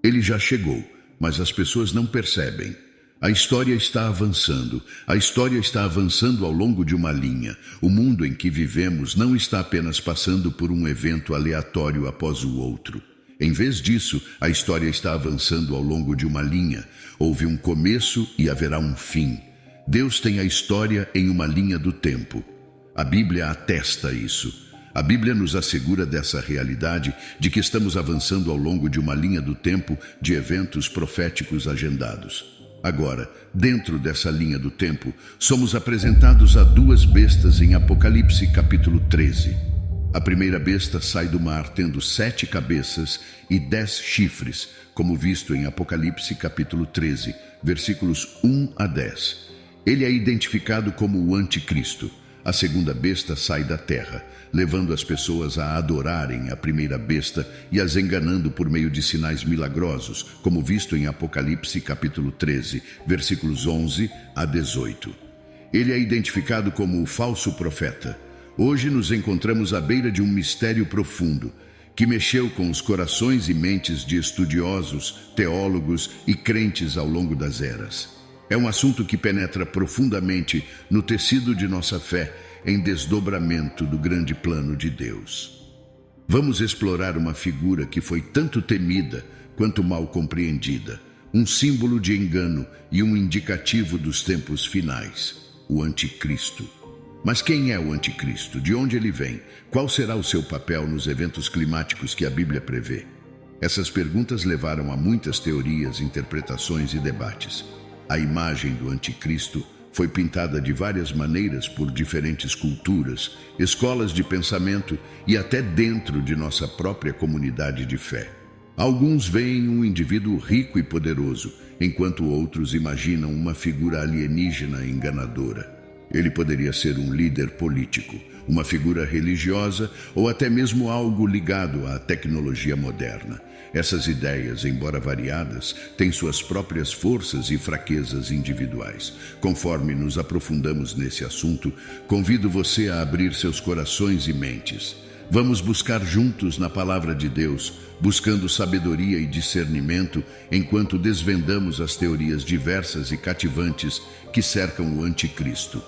Ele já chegou, mas as pessoas não percebem. A história está avançando. A história está avançando ao longo de uma linha. O mundo em que vivemos não está apenas passando por um evento aleatório após o outro. Em vez disso, a história está avançando ao longo de uma linha. Houve um começo e haverá um fim. Deus tem a história em uma linha do tempo. A Bíblia atesta isso. A Bíblia nos assegura dessa realidade de que estamos avançando ao longo de uma linha do tempo de eventos proféticos agendados. Agora, dentro dessa linha do tempo, somos apresentados a duas bestas em Apocalipse capítulo 13. A primeira besta sai do mar tendo 7 cabeças e 10 chifres, como visto em Apocalipse capítulo 13, versículos 1 a 10. Ele é identificado como o Anticristo. A segunda besta sai da terra, levando as pessoas a adorarem a primeira besta e as enganando por meio de sinais milagrosos, como visto em Apocalipse capítulo 13, versículos 11 a 18. Ele é identificado como o falso profeta. Hoje nos encontramos à beira de um mistério profundo, que mexeu com os corações e mentes de estudiosos, teólogos e crentes ao longo das eras. É um assunto que penetra profundamente no tecido de nossa fé em desdobramento do grande plano de Deus. Vamos explorar uma figura que foi tanto temida quanto mal compreendida, um símbolo de engano e um indicativo dos tempos finais, o Anticristo. Mas quem é o Anticristo? De onde ele vem? Qual será o seu papel nos eventos climáticos que a Bíblia prevê? Essas perguntas levaram a muitas teorias, interpretações e debates. A imagem do Anticristo foi pintada de várias maneiras por diferentes culturas, escolas de pensamento e até dentro de nossa própria comunidade de fé. Alguns veem um indivíduo rico e poderoso, enquanto outros imaginam uma figura alienígena enganadora. Ele poderia ser um líder político, uma figura religiosa ou até mesmo algo ligado à tecnologia moderna. Essas ideias, embora variadas, têm suas próprias forças e fraquezas individuais. Conforme nos aprofundamos nesse assunto, convido você a abrir seus corações e mentes. Vamos buscar juntos na palavra de Deus, buscando sabedoria e discernimento, enquanto desvendamos as teorias diversas e cativantes que cercam o Anticristo.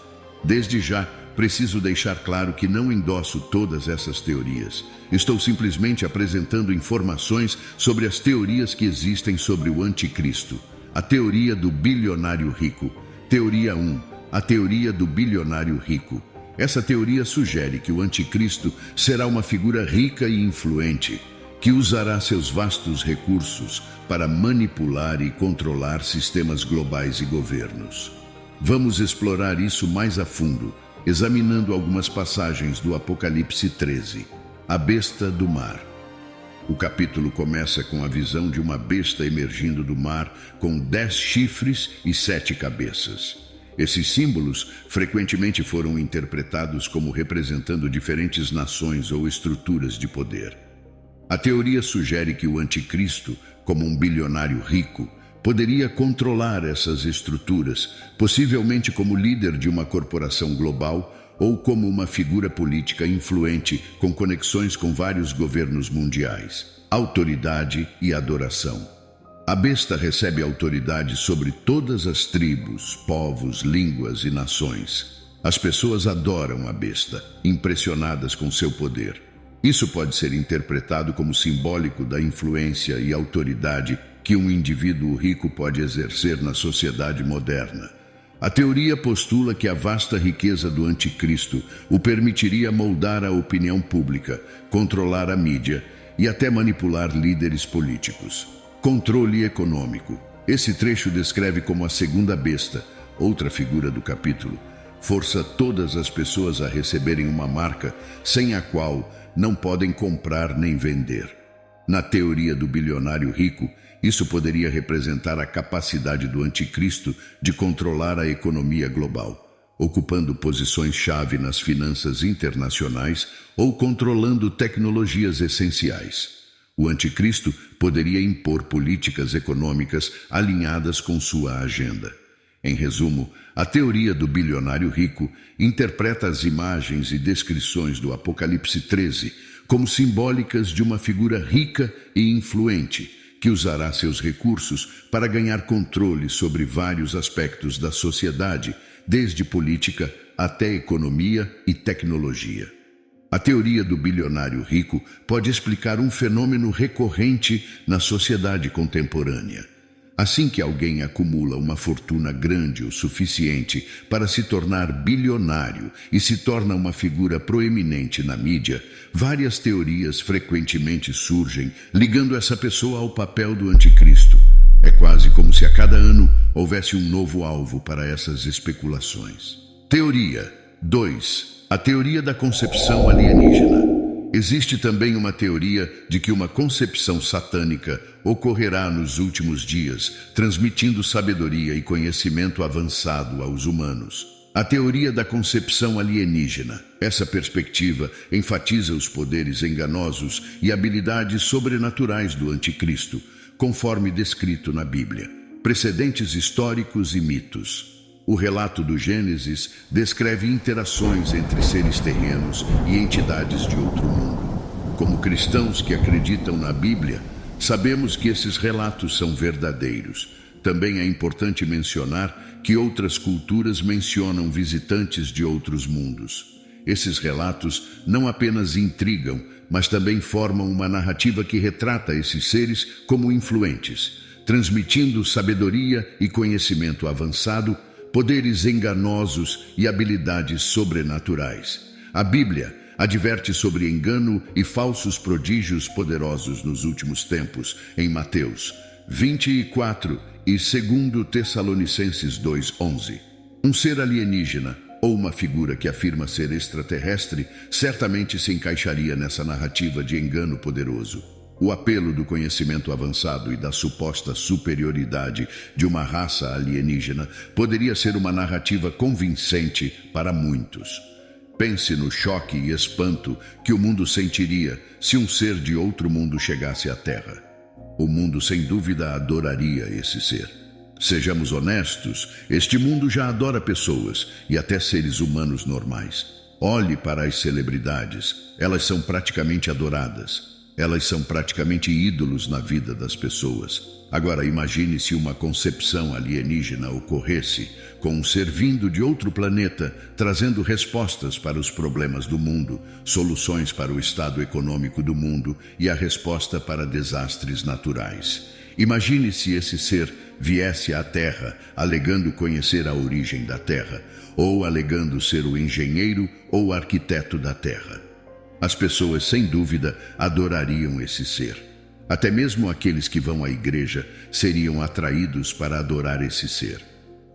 Desde já, preciso deixar claro que não endosso todas essas teorias. Estou simplesmente apresentando informações sobre as teorias que existem sobre o Anticristo. A teoria do bilionário rico. Teoria 1. A teoria do bilionário rico. Essa teoria sugere que o Anticristo será uma figura rica e influente, que usará seus vastos recursos para manipular e controlar sistemas globais e governos. Vamos explorar isso mais a fundo, examinando algumas passagens do Apocalipse 13, a besta do mar. O capítulo começa com a visão de uma besta emergindo do mar com 10 chifres e 7 cabeças. Esses símbolos frequentemente foram interpretados como representando diferentes nações ou estruturas de poder. A teoria sugere que o Anticristo, como um bilionário rico, poderia controlar essas estruturas, possivelmente como líder de uma corporação global ou como uma figura política influente com conexões com vários governos mundiais, autoridade e adoração. A besta recebe autoridade sobre todas as tribos, povos, línguas e nações. As pessoas adoram a besta, impressionadas com seu poder. Isso pode ser interpretado como simbólico da influência e autoridade que um indivíduo rico pode exercer na sociedade moderna. A teoria postula que a vasta riqueza do Anticristo o permitiria moldar a opinião pública, controlar a mídia e até manipular líderes políticos. Controle econômico. Esse trecho descreve como a segunda besta, outra figura do capítulo, força todas as pessoas a receberem uma marca sem a qual não podem comprar nem vender. Na teoria do bilionário rico, isso poderia representar a capacidade do Anticristo de controlar a economia global, ocupando posições-chave nas finanças internacionais ou controlando tecnologias essenciais. O Anticristo poderia impor políticas econômicas alinhadas com sua agenda. Em resumo, a teoria do bilionário rico interpreta as imagens e descrições do Apocalipse 13 como simbólicas de uma figura rica e influente, que usará seus recursos para ganhar controle sobre vários aspectos da sociedade, desde política até economia e tecnologia. A teoria do bilionário rico pode explicar um fenômeno recorrente na sociedade contemporânea. Assim que alguém acumula uma fortuna grande o suficiente para se tornar bilionário e se torna uma figura proeminente na mídia, várias teorias frequentemente surgem ligando essa pessoa ao papel do anticristo. É quase como se a cada ano houvesse um novo alvo para essas especulações. Teoria 2. A teoria da concepção alienígena. Existe também uma teoria de que uma concepção satânica ocorrerá nos últimos dias, transmitindo sabedoria e conhecimento avançado aos humanos. A teoria da concepção alienígena. Essa perspectiva enfatiza os poderes enganosos e habilidades sobrenaturais do anticristo, conforme descrito na Bíblia, precedentes históricos e mitos. O relato do Gênesis descreve interações entre seres terrenos e entidades de outro mundo. Como cristãos que acreditam na Bíblia, sabemos que esses relatos são verdadeiros. Também é importante mencionar que outras culturas mencionam visitantes de outros mundos. Esses relatos não apenas intrigam, mas também formam uma narrativa que retrata esses seres como influentes, transmitindo sabedoria e conhecimento avançado, poderes enganosos e habilidades sobrenaturais. A Bíblia adverte sobre engano e falsos prodígios poderosos nos últimos tempos, em Mateus 24 e 2 Tessalonicenses 2:11. Um ser alienígena ou uma figura que afirma ser extraterrestre certamente se encaixaria nessa narrativa de engano poderoso. O apelo do conhecimento avançado e da suposta superioridade de uma raça alienígena poderia ser uma narrativa convincente para muitos. Pense no choque e espanto que o mundo sentiria se um ser de outro mundo chegasse à Terra. O mundo, sem dúvida, adoraria esse ser. Sejamos honestos, este mundo já adora pessoas e até seres humanos normais. Olhe para as celebridades, elas são praticamente adoradas. Elas são praticamente ídolos na vida das pessoas. Agora imagine se uma concepção alienígena ocorresse, com um ser vindo de outro planeta, trazendo respostas para os problemas do mundo, soluções para o estado econômico do mundo e a resposta para desastres naturais. Imagine se esse ser viesse à Terra, alegando conhecer a origem da Terra, ou alegando ser o engenheiro ou arquiteto da Terra. As pessoas, sem dúvida, adorariam esse ser. Até mesmo aqueles que vão à igreja seriam atraídos para adorar esse ser.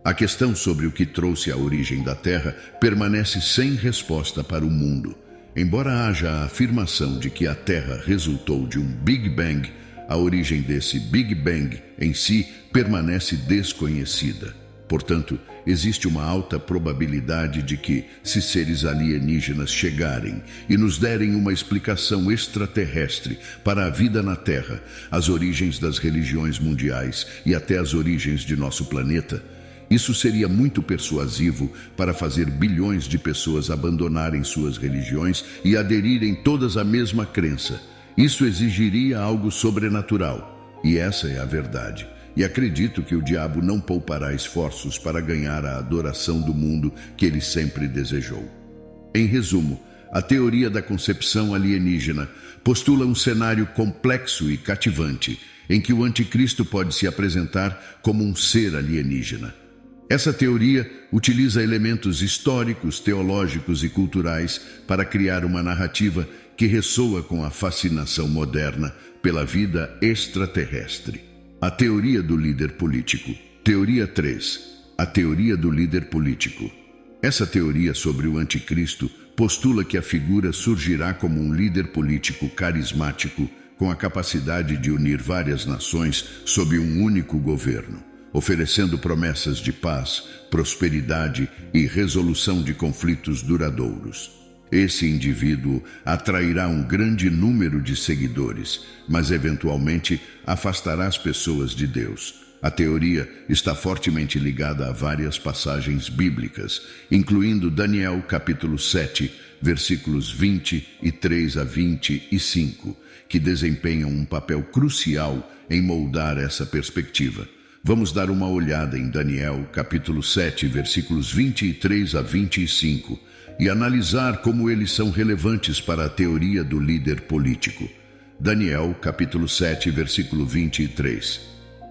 A questão sobre o que trouxe a origem da Terra permanece sem resposta para o mundo. Embora haja a afirmação de que a Terra resultou de um Big Bang, a origem desse Big Bang em si permanece desconhecida. Portanto, existe uma alta probabilidade de que, se seres alienígenas chegarem e nos derem uma explicação extraterrestre para a vida na Terra, as origens das religiões mundiais e até as origens de nosso planeta, isso seria muito persuasivo para fazer bilhões de pessoas abandonarem suas religiões e aderirem todas à mesma crença. Isso exigiria algo sobrenatural, e essa é a verdade. E acredito que o diabo não poupará esforços para ganhar a adoração do mundo que ele sempre desejou. Em resumo, a teoria da concepção alienígena postula um cenário complexo e cativante, em que o anticristo pode se apresentar como um ser alienígena. Essa teoria utiliza elementos históricos, teológicos e culturais para criar uma narrativa que ressoa com a fascinação moderna pela vida extraterrestre. A teoria do líder político. Teoria 3. A teoria do líder político. Essa teoria sobre o anticristo postula que a figura surgirá como um líder político carismático com a capacidade de unir várias nações sob um único governo, oferecendo promessas de paz, prosperidade e resolução de conflitos duradouros. Esse indivíduo atrairá um grande número de seguidores, mas eventualmente afastará as pessoas de Deus. A teoria está fortemente ligada a várias passagens bíblicas, incluindo Daniel capítulo 7, versículos 23 a 25, que desempenham um papel crucial em moldar essa perspectiva. Vamos dar uma olhada em Daniel, capítulo 7, versículos 23 a 25, e analisar como eles são relevantes para a teoria do líder político. Daniel, capítulo 7, versículo 23.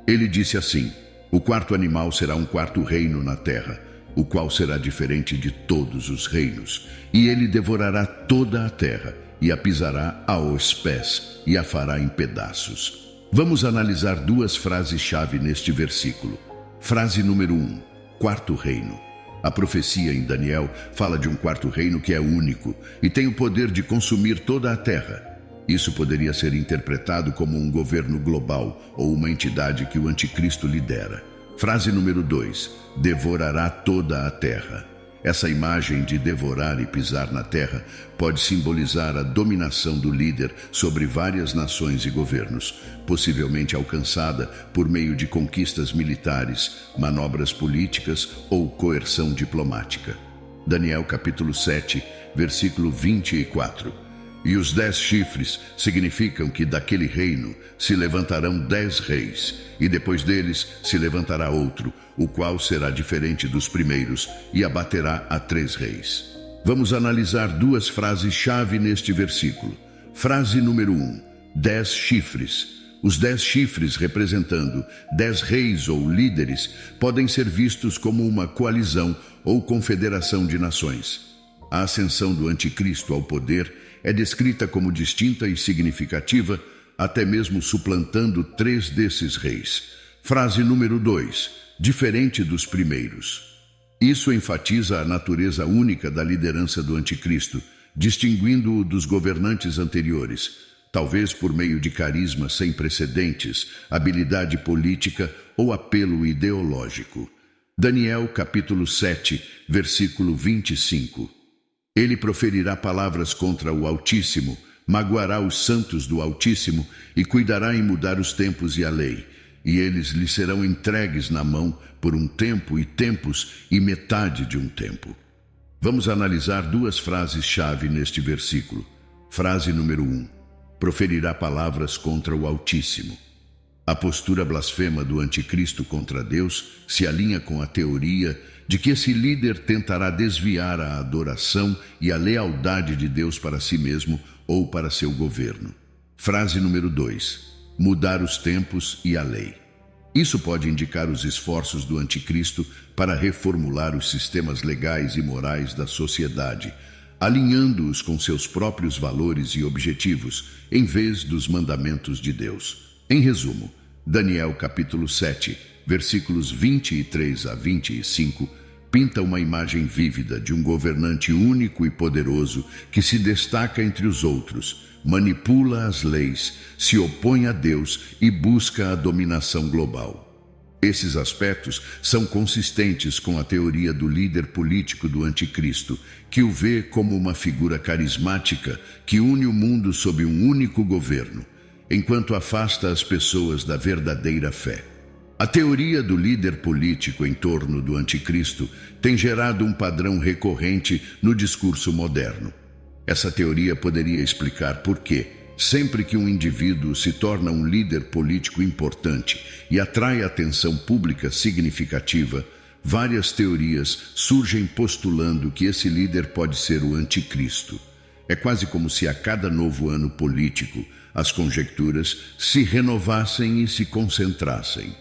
Ele disse assim: o quarto animal será um quarto reino na terra, o qual será diferente de todos os reinos, e ele devorará toda a terra, e a pisará aos pés, e a fará em pedaços. Vamos analisar duas frases-chave neste versículo. Frase número 1, quarto reino. A profecia em Daniel fala de um quarto reino que é único e tem o poder de consumir toda a terra. Isso poderia ser interpretado como um governo global ou uma entidade que o anticristo lidera. Frase número 2, devorará toda a terra. Essa imagem de devorar e pisar na terra pode simbolizar a dominação do líder sobre várias nações e governos, possivelmente alcançada por meio de conquistas militares, manobras políticas ou coerção diplomática. Daniel capítulo 7, versículo 24. E os 10 chifres significam que daquele reino se levantarão 10 reis, e depois deles se levantará outro, o qual será diferente dos primeiros, e abaterá a 3 reis. Vamos analisar duas frases-chave neste versículo. Frase número 1, 10 chifres. Os 10 chifres, representando 10 reis ou líderes, podem ser vistos como uma coalizão ou confederação de nações. A ascensão do anticristo ao poder é descrita como distinta e significativa, até mesmo suplantando 3 desses reis. Frase número 2, diferente dos primeiros. Isso enfatiza a natureza única da liderança do anticristo, distinguindo-o dos governantes anteriores, talvez por meio de carisma sem precedentes, habilidade política ou apelo ideológico. Daniel capítulo 7, versículo 25. Ele proferirá palavras contra o Altíssimo, magoará os santos do Altíssimo e cuidará em mudar os tempos e a lei. E eles lhe serão entregues na mão por um tempo e tempos e metade de um tempo. Vamos analisar duas frases-chave neste versículo. Frase número 1. Proferirá palavras contra o Altíssimo. A postura blasfema do anticristo contra Deus se alinha com a teoria de que esse líder tentará desviar a adoração e a lealdade de Deus para si mesmo ou para seu governo. Frase número 2. Mudar os tempos e a lei. Isso pode indicar os esforços do anticristo para reformular os sistemas legais e morais da sociedade, alinhando-os com seus próprios valores e objetivos, em vez dos mandamentos de Deus. Em resumo, Daniel capítulo 7, versículos 23 a 25, pinta uma imagem vívida de um governante único e poderoso que se destaca entre os outros, manipula as leis, se opõe a Deus e busca a dominação global. Esses aspectos são consistentes com a teoria do líder político do anticristo, que o vê como uma figura carismática que une o mundo sob um único governo, enquanto afasta as pessoas da verdadeira fé. A teoria do líder político em torno do anticristo tem gerado um padrão recorrente no discurso moderno. Essa teoria poderia explicar por que, sempre que um indivíduo se torna um líder político importante e atrai atenção pública significativa, várias teorias surgem postulando que esse líder pode ser o anticristo. É quase como se a cada novo ano político as conjecturas se renovassem e se concentrassem.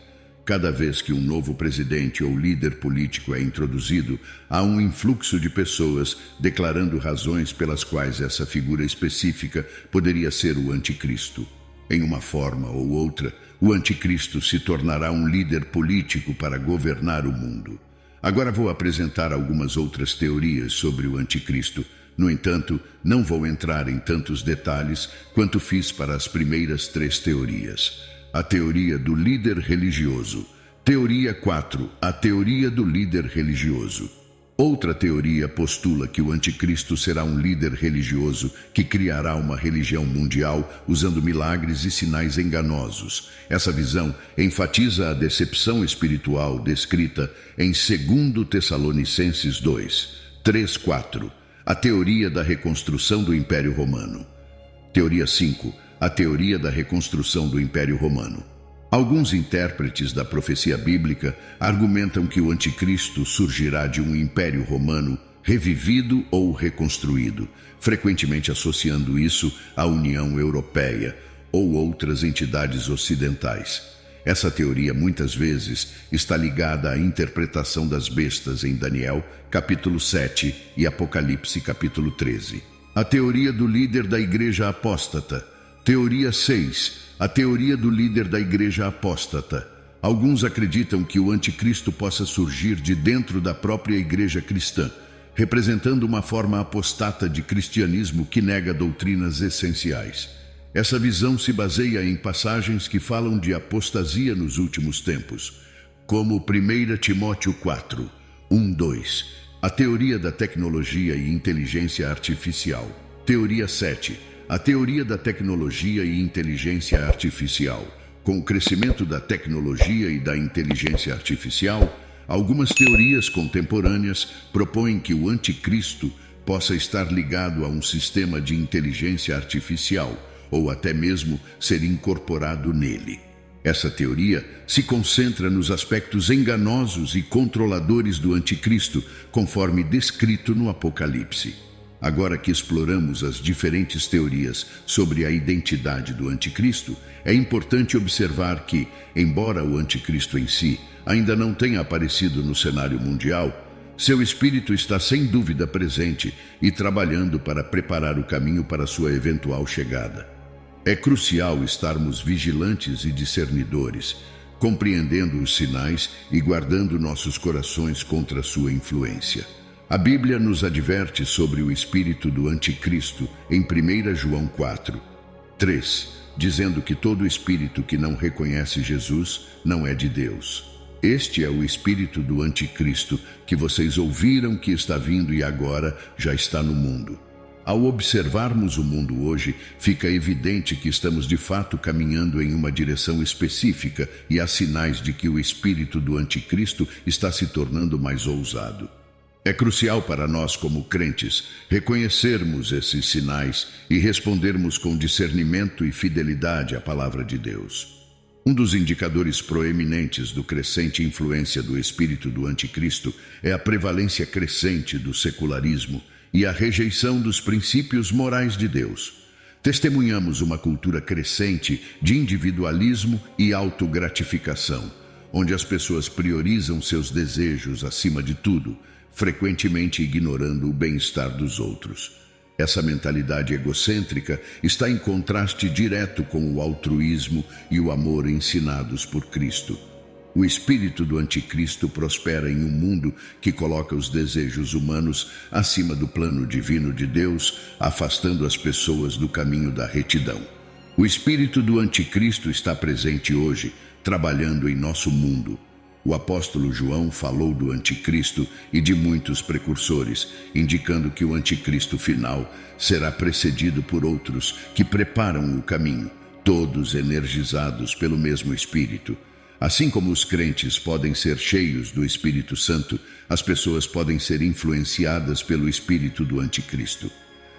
Cada vez que um novo presidente ou líder político é introduzido, há um influxo de pessoas declarando razões pelas quais essa figura específica poderia ser o anticristo. Em uma forma ou outra, o anticristo se tornará um líder político para governar o mundo. Agora vou apresentar algumas outras teorias sobre o anticristo. No entanto, não vou entrar em tantos detalhes quanto fiz para as primeiras 3 teorias. A teoria do líder religioso. Teoria 4. A teoria do líder religioso. Outra teoria postula que o anticristo será um líder religioso que criará uma religião mundial usando milagres e sinais enganosos. Essa visão enfatiza a decepção espiritual descrita em 2 Tessalonicenses 2, 3, 4. A teoria da reconstrução do Império Romano. Teoria 5. A teoria da reconstrução do Império Romano. Alguns intérpretes da profecia bíblica argumentam que o anticristo surgirá de um Império Romano revivido ou reconstruído, frequentemente associando isso à União Europeia ou outras entidades ocidentais. Essa teoria muitas vezes está ligada à interpretação das bestas em Daniel, capítulo 7 e Apocalipse, capítulo 13. A teoria do líder da igreja apóstata. Teoria 6. A teoria do líder da igreja apóstata. Alguns acreditam que o anticristo possa surgir de dentro da própria igreja cristã, representando uma forma apostata de cristianismo que nega doutrinas essenciais. Essa visão se baseia em passagens que falam de apostasia nos últimos tempos, como 1 Timóteo 4, 1-2, a teoria da tecnologia e inteligência artificial. Teoria 7, a teoria da tecnologia e inteligência artificial. Com o crescimento da tecnologia e da inteligência artificial, algumas teorias contemporâneas propõem que o anticristo possa estar ligado a um sistema de inteligência artificial, ou até mesmo ser incorporado nele. Essa teoria se concentra nos aspectos enganosos e controladores do anticristo, conforme descrito no Apocalipse. Agora que exploramos as diferentes teorias sobre a identidade do anticristo, é importante observar que, embora o anticristo em si ainda não tenha aparecido no cenário mundial, seu espírito está sem dúvida presente e trabalhando para preparar o caminho para sua eventual chegada. É crucial estarmos vigilantes e discernidores, compreendendo os sinais e guardando nossos corações contra sua influência. A Bíblia nos adverte sobre o espírito do anticristo em 1 João 4, 3, dizendo que todo espírito que não reconhece Jesus não é de Deus. Este é o espírito do anticristo que vocês ouviram que está vindo e agora já está no mundo. Ao observarmos o mundo hoje, fica evidente que estamos de fato caminhando em uma direção específica e há sinais de que o espírito do anticristo está se tornando mais ousado. É crucial para nós, como crentes, reconhecermos esses sinais e respondermos com discernimento e fidelidade à palavra de Deus. Um dos indicadores proeminentes do crescente influência do espírito do anticristo é a prevalência crescente do secularismo e a rejeição dos princípios morais de Deus. Testemunhamos uma cultura crescente de individualismo e autogratificação, onde as pessoas priorizam seus desejos acima de tudo, frequentemente ignorando o bem-estar dos outros. Essa mentalidade egocêntrica está em contraste direto com o altruísmo e o amor ensinados por Cristo. O espírito do anticristo prospera em um mundo que coloca os desejos humanos acima do plano divino de Deus, afastando as pessoas do caminho da retidão. O espírito do anticristo está presente hoje, trabalhando em nosso mundo. O apóstolo João falou do anticristo e de muitos precursores, indicando que o anticristo final será precedido por outros que preparam o caminho, todos energizados pelo mesmo espírito. Assim como os crentes podem ser cheios do Espírito Santo, as pessoas podem ser influenciadas pelo espírito do anticristo.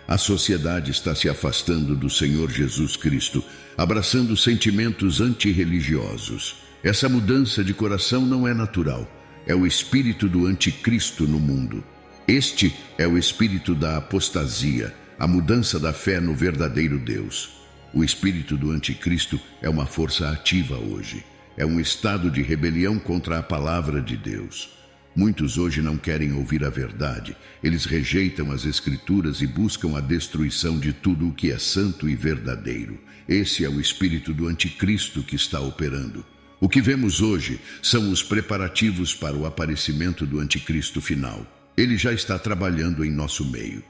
A sociedade está se afastando do Senhor Jesus Cristo, abraçando sentimentos antirreligiosos. Essa mudança de coração não é natural, é o espírito do anticristo no mundo. Este é o espírito da apostasia, a mudança da fé no verdadeiro Deus. O espírito do anticristo é uma força ativa hoje. É um estado de rebelião contra a palavra de Deus. Muitos hoje não querem ouvir a verdade. Eles rejeitam as Escrituras e buscam a destruição de tudo o que é santo e verdadeiro. Esse é o espírito do anticristo que está operando. O que vemos hoje são os preparativos para o aparecimento do anticristo final. Ele já está trabalhando em nosso meio.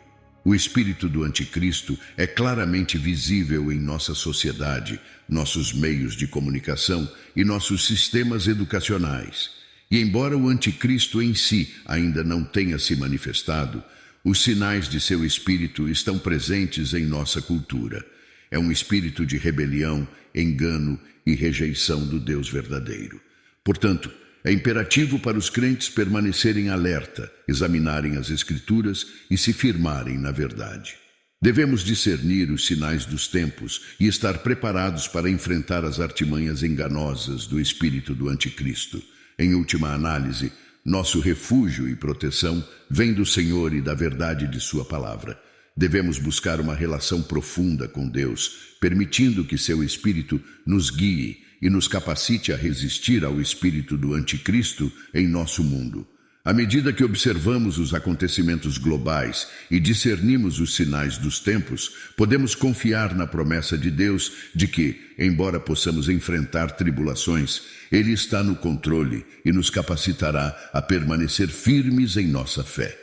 O espírito do anticristo é claramente visível em nossa sociedade, nossos meios de comunicação e nossos sistemas educacionais. E embora o anticristo em si ainda não tenha se manifestado, os sinais de seu espírito estão presentes em nossa cultura. É um espírito de rebelião, engano e rejeição do Deus verdadeiro. Portanto, É imperativo para os crentes permanecerem alerta, examinarem as Escrituras e se firmarem na verdade. Devemos discernir os sinais dos tempos e estar preparados para enfrentar as artimanhas enganosas do espírito do anticristo. Em última análise, nosso refúgio e proteção vem do Senhor e da verdade de sua palavra. Devemos buscar uma relação profunda com Deus, permitindo que seu Espírito nos guie e nos capacite a resistir ao espírito do anticristo em nosso mundo. À medida que observamos os acontecimentos globais e discernimos os sinais dos tempos, podemos confiar na promessa de Deus de que, embora possamos enfrentar tribulações, Ele está no controle e nos capacitará a permanecer firmes em nossa fé.